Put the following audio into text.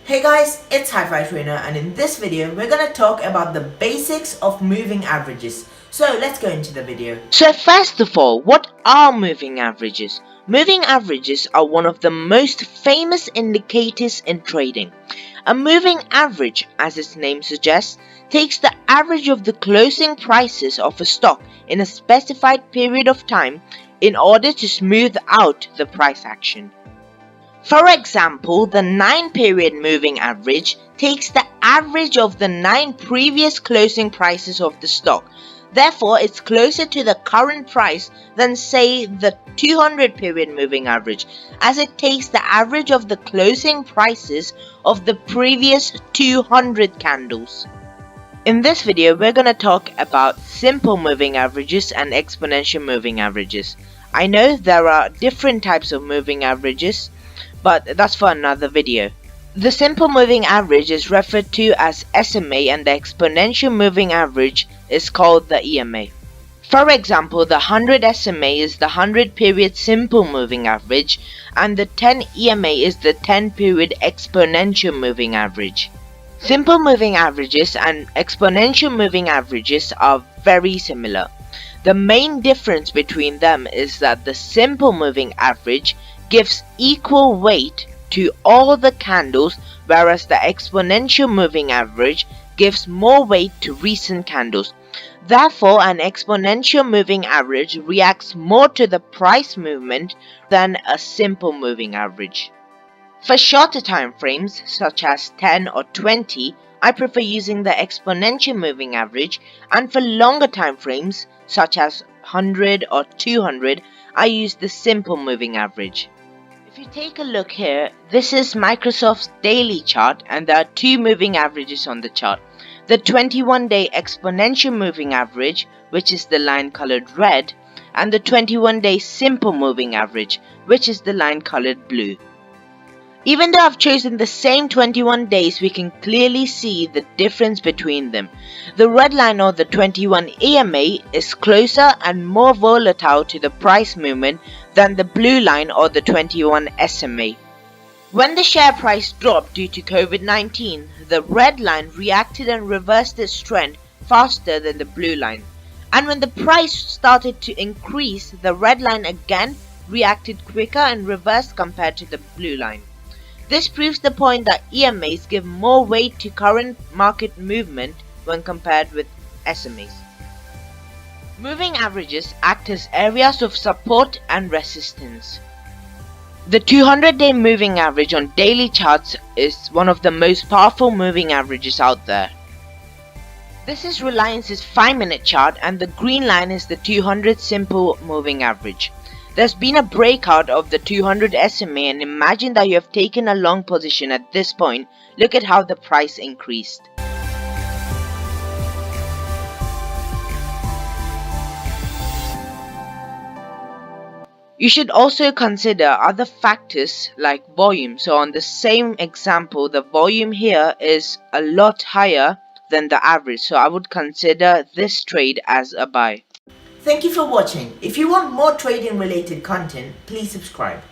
Hey guys, it's Hi-Fi Trainer, and in this video we're gonna talk about the basics of moving averages. So let's go into the video. So first of all, what are moving averages? Moving averages are one of the most famous indicators in trading. A moving average, as its name suggests, takes the average of the closing prices of a stock in a specified period of time in order to smooth out the price action. For example, the 9-period moving average takes the average of the 9 previous closing prices of the stock. Therefore, it's closer to the current price than, say, the 200-period moving average, as it takes the average of the closing prices of the previous 200 candles. In this video, we're going to talk about simple moving averages and exponential moving averages. I know there are different types of moving averages, but that's for another video. The simple moving average is referred to as SMA, and the exponential moving average is called the EMA. For example, the 100 SMA is the 100-period simple moving average, and the 10 EMA is the 10-period exponential moving average. Simple moving averages and exponential moving averages are very similar. The main difference between them is that the simple moving average gives equal weight to all the candles, whereas the exponential moving average gives more weight to recent candles. Therefore, an exponential moving average reacts more to the price movement than a simple moving average. For shorter time frames, such as 10 or 20, I prefer using the exponential moving average, and for longer time frames, such as 100 or 200, I use the simple moving average. If you take a look here, this is Microsoft's daily chart, and there are two moving averages on the chart. The 21-day exponential moving average, which is the line colored red, and the 21-day simple moving average, which is the line colored blue. Even though I've chosen the same 21 days, we can clearly see the difference between them. The red line, or the 21 EMA, is closer and more volatile to the price movement than the blue line, or the 21 SMA. When the share price dropped due to COVID-19, the red line reacted and reversed its trend faster than the blue line. And when the price started to increase, the red line again reacted quicker and reversed compared to the blue line. This proves the point that EMAs give more weight to current market movement when compared with SMAs. Moving averages act as areas of support and resistance. The 200-day moving average on daily charts is one of the most powerful moving averages out there. This is Reliance's 5-minute chart, and the green line is the 200 simple moving average. There's been a breakout of the 200 SMA, and imagine that you have taken a long position at this point. Look at how the price increased. You should also consider other factors like volume. So on the same example, the volume here is a lot higher than the average, so I would consider this trade as a buy. Thank you for watching. If you want more trading related content, please subscribe.